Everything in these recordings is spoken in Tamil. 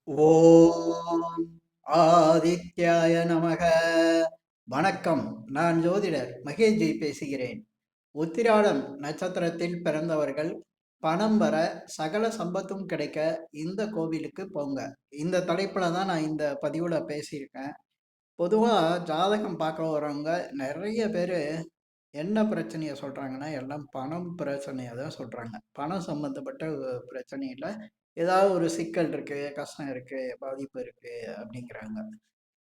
ஓம் ஆதித்யாய நமக. வணக்கம். நான் ஜோதிடர் மகேஷ்ஜி பேசுகிறேன். உத்திராடம் நட்சத்திரத்தில் பிறந்தவர்கள் பணம் வர சகல சம்பத்தும் கிடைக்க இந்த கோவிலுக்கு போங்க. இந்த தலைப்புல தான் நான் இந்த பதிவுல பேசியிருக்கேன். பொதுவா ஜாதகம் பார்க்க வரவங்க நிறைய பேரு என்ன பிரச்சனைய சொல்றாங்கன்னா, எல்லாம் பணம் பிரச்சனைய தான் சொல்றாங்க. பணம் சம்மந்தப்பட்ட பிரச்சனையில ஏதாவது ஒரு சிக்கல் இருக்கு, கஷ்டம் இருக்கு, பாதிப்பு இருக்கு அப்படிங்கிறாங்க.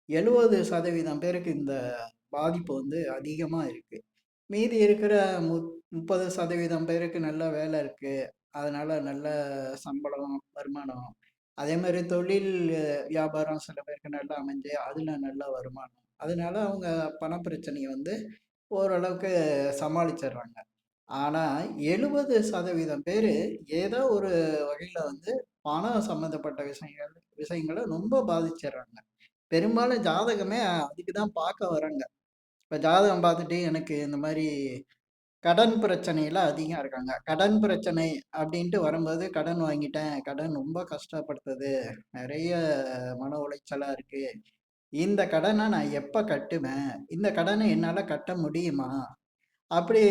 70% பேருக்கு இந்த பாதிப்பு வந்து அதிகமா இருக்கு. மீதி இருக்கிற மு 30% பேருக்கு நல்ல வேலை இருக்கு. அதனால நல்ல சம்பளம், வருமானம். அதேமாரி தொழில் வியாபாரம் சில பேருக்கு நல்லா அமைஞ்சு, அதுல நல்ல வருமானம். அதனால அவங்க பண பிரச்சனைய வந்து ஓரளவுக்கு சமாளிச்சிடுறாங்க. ஆனா 70% பேரு ஏதோ ஒரு வகையில வந்து பணம் சம்மந்தப்பட்ட விஷயங்கள ரொம்ப பாதிச்சிடுறாங்க. பெரும்பாலும் ஜாதகமே அதுக்கு தான் பார்க்க வராங்க. இப்ப ஜாதகம் பார்த்துட்டு எனக்கு இந்த மாரி கடன் பிரச்சனையில அதிகம் இருக்காங்க. கடன் பிரச்சனை அப்படின்ட்டு வரும்போது கடன் வாங்கிட்டேன். கடன் ரொம்ப கஷ்டப்படுத்துது. நெறைய மன உளைச்சலா இருக்கு. இந்த கடன நான் எப்ப கட்டுவேன்? இந்த கடன என்னால கட்ட முடியுமா? அப்படி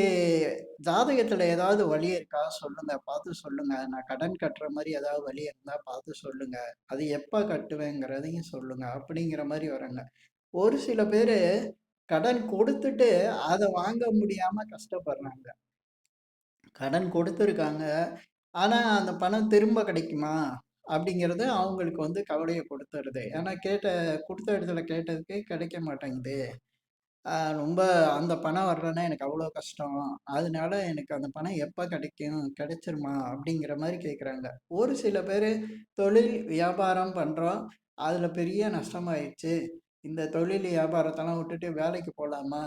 ஜாதகத்துல ஏதாவது வழி இருக்கா? சொல்லுங்க. பார்த்து சொல்லுங்க. நான் கடன் கட்டுற மாரி ஏதாவது வழி இருந்தா பார்த்து சொல்லுங்க. அது எப்ப கட்டுவேங்கிறதையும் சொல்லுங்க. அப்படிங்கிற மாரி வராங்க. ஒரு சில பேரு கடன் கொடுத்துட்டு அத வாங்க முடியாம கஷ்டப்படுறாங்க. கடன் கொடுத்துருக்காங்க. ஆனா, அந்த பணம் திரும்ப கிடைக்குமா? அப்படிங்கிறது அவங்களுக்கு வந்து கவலைய கொடுத்துருது. ஏன்னா குடுத்த இடத்துல கேட்டதுக்கு கிடைக்க மாட்டேங்குது. ரொம்ப அந்த பணம் வரலன்னா எனக்கு அவ்வளோ கஷ்டம். அதனால எனக்கு அந்த பணம் எப்ப கிடைக்கும்? கிடைச்சிருமா? அப்படிங்கிற மாரி கேட்குறாங்க. ஒரு சில பேரு தொழில், வியாபாரம் பண்றோம். அதுல பெரிய நஷ்டமாயிருச்சு. இந்த தொழில், வியாபாரத்தெல்லாம் விட்டுட்டு வேலைக்கு போலாமா?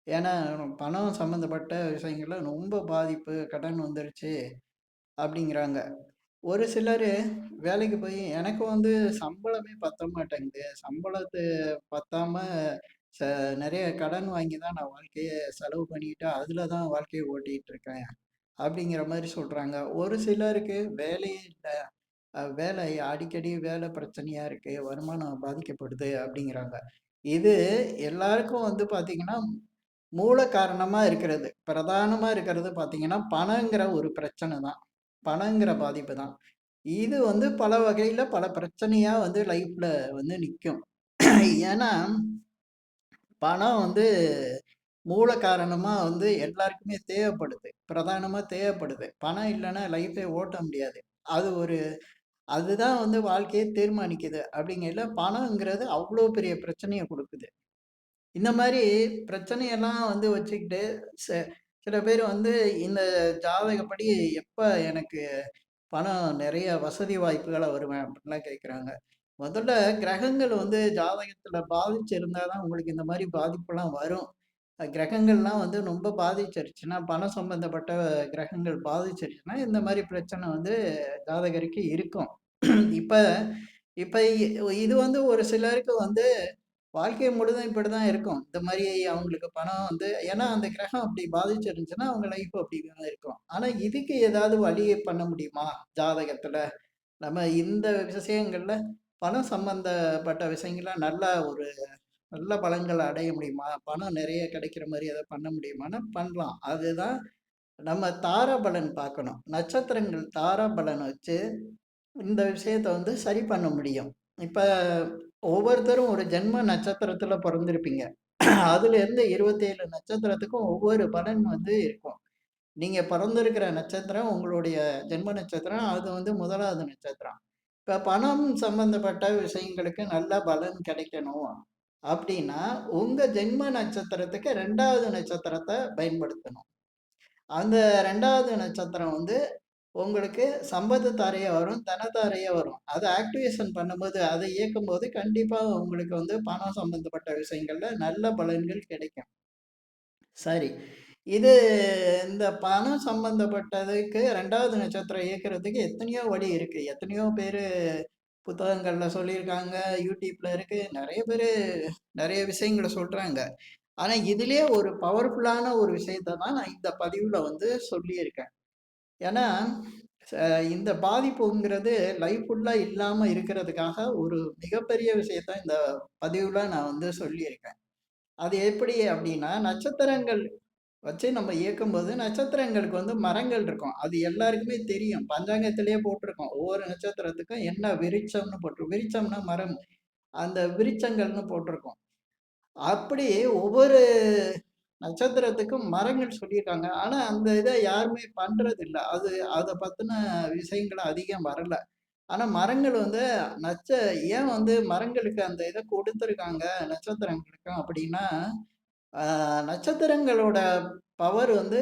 ஏன்னா பணம் சம்மந்தப்பட்ட விஷயங்கள்ல ரொம்ப பாதிப்பு, கடன் வந்துருச்சு அப்படிங்கிறாங்க. ஒரு சிலரு வேலைக்கு போய் எனக்கு வந்து சம்பளமே பத்த மாட்டேங்குது. சம்பளத்து பத்தாம ச நெறைய கடன் வாங்கி தான் நான் வாழ்க்கைய செலவு பண்ணிட்டு, அதுல தான் வாழ்க்கைய ஓட்டிட்டு இருக்கேன். அப்படிங்கிற மாரி சொல்றாங்க. ஒரு சிலருக்கு வேலையே இல்ல. வேலை அடிக்கடி வேலை பிரச்சனையா இருக்கு. வருமானம் பாதிக்கப்படுது அப்படிங்கிறாங்க. இது எல்லாருக்கும் வந்து பார்த்தீங்கன்னா, மூல காரணமா இருக்கிறது. பிரதானமா இருக்கிறது பார்த்தீங்கன்னா, பணங்கிற ஒரு பிரச்சனை தான். பணங்கிற பாதிப்பு தான். இது வந்து பல வகையில பல பிரச்சனையா வந்து லைஃப்ல வந்து நிக்கும். ஏன்னா, பணம் வந்து மூல காரணமா வந்து எல்லாருக்குமே தேவைப்படுது. பிரதானமா தேவைப்படுது. பணம் இல்லன்னா லைஃபே ஓட்ட முடியாது. அது ஒரு அதுதான் வந்து வாழ்க்கைய தீர்மானிக்குது. அப்படிங்கையில பணம்ங்கிறது அவ்ளோ பெரிய பிரச்சனைய குடுக்குது. இந்த மாரி பிரச்சனையெல்லாம் வந்து வச்சுக்கிட்டு, ச சில பேர் வந்து இந்த ஜாதகப்படி எப்ப எனக்கு பணம் நெறைய வசதி வாய்ப்புகள வருவேன் அப்படின்லாம் கேட்குறாங்க. முதல்ல கிரகங்கள் வந்து ஜாதகத்துல பாதிச்சிருந்தா தான் உங்களுக்கு இந்த மாரி பாதிப்புலாம் வரும். கிரகங்கள்லாம் வந்து ரொம்ப பாதிச்சிருச்சுன்னா, பணம் சம்பந்தப்பட்ட கிரகங்கள் பாதிச்சிருச்சுன்னா, இந்த மாரி பிரச்சனை வந்து ஜாதகருக்கு இருக்கும். இப்ப இப்ப இது வந்து ஒரு சிலருக்கு வந்து வாழ்க்கை முழுதும் இப்படிதான் இருக்கும். இந்த மாரி அவங்களுக்கு பணம் வந்து ஏன்னா அந்த கிரகம் அப்படி பாதிச்சிருந்துச்சுன்னா, அவங்க லைஃப் அப்படிதான் இருக்கும். ஆனா இதுக்கு ஏதாவது வழி பண்ண முடியுமா? ஜாதகத்துல? நம்ம இந்த விஷயங்கள்ல பணம் சம்பந்தப்பட்ட விஷயங்கள்ல நல்ல பலன்கள அடைய முடியுமா? பணம் நெறைய கிடைக்கிற மாரி எதாவது பண்ண முடியுமான்னா, பண்ணலாம். அதுதான் நம்ம தாராபலன் பார்க்கணும். நட்சத்திரங்கள் தாராபலன் வச்சு இந்த விஷயத்த வந்து சரி பண்ண முடியும். இப்ப ஒவ்வொருத்தரும் ஒரு ஜென்ம நட்சத்திரத்துல பொறந்திருப்பீங்க. அதுலேருந்து 27 நட்சத்திரத்துக்கும் ஒவ்வொரு பலன் வந்து இருக்கும். நீங்க பிறந்திருக்கிற நட்சத்திரம் உங்களுடைய ஜென்ம நட்சத்திரம். அது வந்து 1வது நட்சத்திரம். இப்ப பணம் சம்பந்தப்பட்ட விஷயங்களுக்கு நல்ல பலன் கிடைக்கணும் அப்படின்னா, உங்க ஜென்ம நட்சத்திரத்துக்கு 2வது நட்சத்திரத்த பயன்படுத்தணும். அந்த 2வது நட்சத்திரம் வந்து உங்களுக்கு சம்பத்து தாரையா வரும், தனதாரையா வரும். அத ஆக்டிவேஷன் பண்ணும்போது, அத இயக்கும்போது கண்டிப்பா உங்களுக்கு வந்து பணம் சம்பந்தப்பட்ட விஷயங்கள்ல நல்ல பலன்கள் கிடைக்கும். சரி. இது இந்த பணம் சம்பந்தப்பட்டதுக்கு 2வது நட்சத்திரம் இயக்குறதுக்கு எத்தனையோ வழி இருக்கு. எத்தனையோ பேரு புத்தகங்கள்ல சொல்லியிருக்காங்க. YouTubeல இருக்கு. நெறைய பேரு நெறைய விஷயங்கள சொல்றாங்க. ஆனா, இதிலயே ஒரு பவர்ஃபுல்லான ஒரு விஷயத்த தான் நான் இந்த பதிவுல வந்து சொல்லியிருக்கேன். ஏன்னா, இந்த பாதிப்புங்கிறது லைஃப் ஃபுல்லா இல்லாம இருக்கிறதுக்காக ஒரு மிகப்பெரிய விஷயத்த இந்த பதிவுல நான் வந்து சொல்லியிருக்கேன். அது எப்படி அப்படின்னா, நட்சத்திரங்கள் வச்சு நம்ம இயக்கும்போது, நட்சத்திரங்களுக்கு வந்து மரங்கள் இருக்கும். அது எல்லாருக்குமே தெரியும். பஞ்சாங்கத்திலேயே போட்டிருக்கும். ஒவ்வொரு நட்சத்திரத்துக்கும் என்ன விருட்சம்னு போட்டிருக்கும். விருட்சம்னா மரம். அந்த விருட்சங்கள்னு போட்டிருக்கும். அப்படி ஒவ்வொரு நட்சத்திரத்துக்கும் மரங்கள் சொல்லியிருக்காங்க. ஆனா, அந்த இத யாருமே பண்றதில்ல. அத பத்தின விஷயங்கள் அதிகம் வரல. ஆனா, மரங்கள் வந்து நச்ச ஏன் வந்து மரங்களுக்கு அந்த இத கொடுத்துருக்காங்க நட்சத்திரங்களுக்கும் அப்படின்னா, ஆ நட்சத்திரங்களோட பவர் வந்து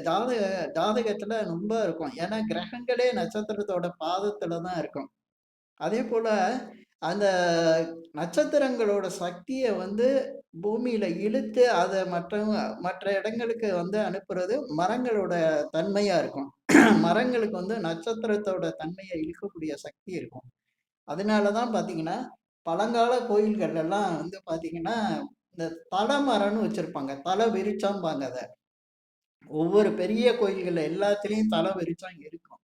ஜாதக ஜாதகத்துல ரொம்ப இருக்கும். ஏன்னா, கிரகங்களே நட்சத்திரத்தோட பாதத்துல தான் இருக்கும். அதேபோல அந்த நட்சத்திரங்களோட சக்திய வந்து பூமியில இழுத்து அத மற்ற இடங்களுக்கு வந்து அனுப்புறது மரங்களோட தன்மையா இருக்கும். மரங்களுக்கு வந்து நட்சத்திரத்தோட தன்மைய இழுக்கக்கூடிய சக்தி இருக்கும். அதனால தான் பார்த்தீங்கன்னா, பழங்கால கோயில்கள் எல்லாம் வந்து பார்த்தீங்கன்னா, இந்த தல மரம்ன்னு வச்சிருப்பாங்க. தல விருட்சம்பாங்க அத. ஒவ்வொரு பெரிய கோயில்கள்ல எல்லாத்துலயும் தல விருட்சம் இருக்கும்.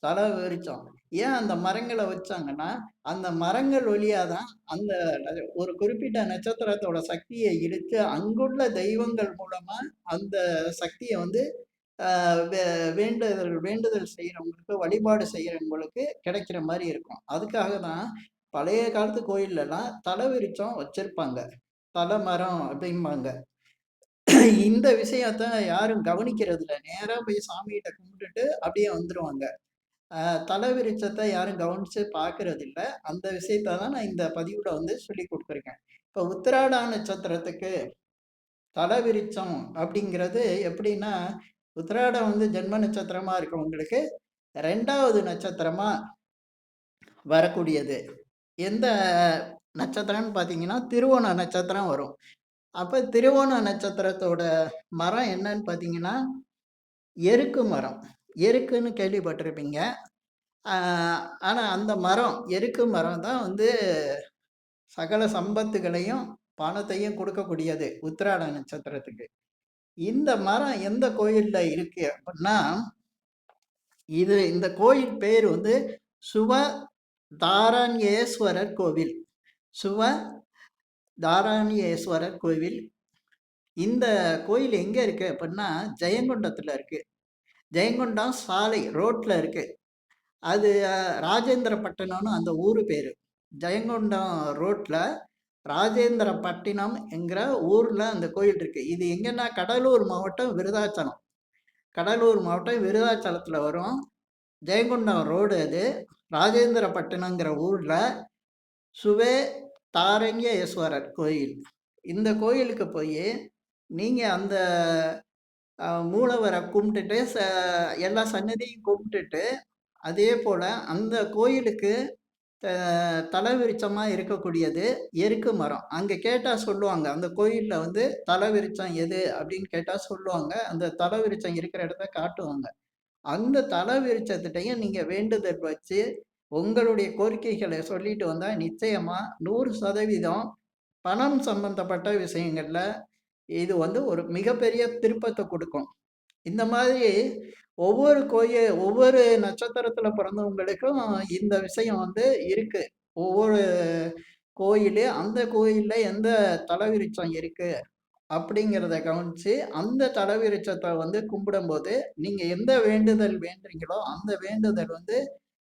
தல விருட்சம். ஏன் அந்த மரங்கள வச்சாங்கன்னா, அந்த மரங்கள் வழியா தான் அந்த ஒரு குறிப்பிட்ட நட்சத்திரத்தோட சக்திய இழுத்து, அங்குள்ள தெய்வங்கள் மூலமா அந்த சக்திய வந்து அ வே வேண்டுதல் செய்றவங்களுக்கு, வழிபாடு செய்றவங்களுக்கு கிடைக்கிற மாரி இருக்கும். அதுக்காக தான் பழைய காலத்து கோயில்லலாம் தல விருட்சம் வச்சிருப்பாங்க. தல மரம் அப்படிம்பாங்க. இந்த விஷயத்த யாரும் கவனிக்கிறதில்ல. நேரா போய் சாமிகிட்ட கும்பிட்டுட்டு அப்படியே வந்துருவாங்க. அ தல விருட்சத்த யாரும் கவனிச்சு பார்க்கறதில்ல. அந்த விஷயத்த தான் நான் இந்த பதிவுல வந்து சொல்லிக் குடுத்துருக்கேன். இப்ப உத்திராட நட்சத்திரத்துக்கு தல விருட்சம் அப்படிங்கிறது எப்படின்னா, உத்திராடம் வந்து ஜென்ம நட்சத்திரமா இருக்கவங்களுக்கு 2வது நட்சத்திரமா வரக்கூடியது. எந்த நட்சத்திரம்னு பார்த்தீங்கன்னா, திருவோண நட்சத்திரம் வரும். அப்ப திருவோண நட்சத்திரத்தோட மரம் என்னன்னு பார்த்தீங்கன்னா, எருக்கு மரம். எருக்குன்னு கேள்விப்பட்டிருப்பீங்க. ஆ ஆனா அந்த மரம், எருக்கு மரம் தான் வந்து சகல சம்பத்துகளையும், பணத்தையும் குடுக்கக்கூடியது, உத்திராட நட்சத்திரத்துக்கு. இந்த மரம் எந்த கோயில்ல இருக்கு அப்புட்ன்னா, இந்த கோயில் பேரு வந்து சுவ தாரண்யேஸ்வரர் கோவில். சுவ தாரண்யேஸ்வரர் கோவில். இந்த கோயில் எங்க இருக்கு அப்புட்ன்னா, ஜெயங்கொண்டத்துல இருக்கு. ஜெயங்கொண்டம் சாலை ரோட்ல இருக்கு. அது ராஜேந்திரபட்டணம்னு அந்த ஊரு பேரு. ஜெயங்கொண்டம் ரோட்ல ராஜேந்திரபட்டினம் என்கிற ஊர்ல அந்த கோயில் இருக்கு. இது எங்கன்னா கடலூர் மாவட்டம் விருதாச்சலம். கடலூர் மாவட்டம் விருதாச்சலத்துல வரும். ஜெயங்கொண்டம் ரோடு அது. ராஜேந்திரபட்டினங்கிற ஊர்ல சுவே தாரண்யேஸ்வரர் கோயில். இந்த கோயிலுக்கு போயி, நீங்க அந்த மூலவர கும்பிட்டுட்டு எல்லா சன்னதியும் கும்பிட்டுட்டு, அதே போல அந்த கோயிலுக்கு த தலவிருட்சமா இருக்கக்கூடியது எருக்கு மரம். அங்க கேட்டா சொல்லுவாங்க. அந்த கோயில்ல வந்து தலவிருட்சம் எது அப்படின்னு கேட்டா சொல்லுவாங்க. அந்த தலவிருட்சம் இருக்கிற இடத்த காட்டுவாங்க. அந்த தலவிருட்சத்திட்டயும் நீங்க வேண்டுதல் வச்சு, உங்களுடைய கோரிக்கைகள சொல்லிட்டு வந்தா நிச்சயமா 100% பணம் சம்பந்தப்பட்ட விஷயங்கள்ல இது வந்து ஒரு மிகப்பெரிய திருப்பத்த குடுக்கும். இந்த மாதிரி ஒவ்வொரு நட்சத்திரத்துல பிறந்தவங்களுக்கும் இந்த விஷயம் வந்து இருக்கு. ஒவ்வொரு கோயிலு, அந்த கோயில்ல எந்த தலவிருட்சம் இருக்கு அப்படிங்கிறத கவனிச்சு, அந்த தலவிருட்சத்த வந்து கும்பிடும்போது, நீங்க எந்த வேண்டுதல் வேண்டுறீங்களோ, அந்த வேண்டுதல் வந்து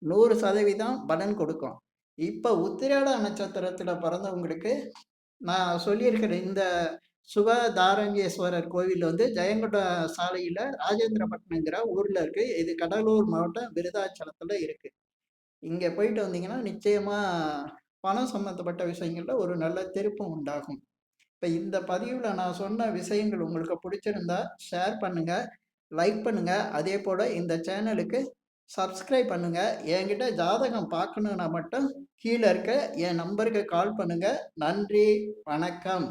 100% பலன் கொடுக்கும். இப்ப உத்திராட நட்சத்திரத்துல பிறந்தவங்களுக்கு, நான் சொல்லியிருக்கிற இந்த சுகதாரண்யேஸ்வரர் கோவில் வந்து ஜெயங்கொண்டம் சாலையில ராஜேந்திரபட்டினங்கிற ஊர்ல இருக்கு. இது கடலூர் மாவட்டம் விருதாச்சலத்துல இருக்கு. இங்க போயிட்டு வந்தீங்கன்னா, நிச்சயமா பணம் சம்மந்தப்பட்ட விஷயங்கள்ல ஒரு நல்ல திருப்பம் உண்டாகும். இப்ப இந்த பதிவுல நான் சொன்ன விஷயங்கள் உங்களுக்கு பிடிச்சிருந்தா, ஷேர் பண்ணுங்க, லைக் பண்ணுங்க. அதேபோல இந்த சேனலுக்கு சப்ஸ்கிரைப் பண்ணுங்க. என்கிட்ட ஜாதகம் பார்க்கணும்னா மட்டும் கீழ இருக்க என் நம்பருக்கு கால் பண்ணுங்க. நன்றி, வணக்கம்.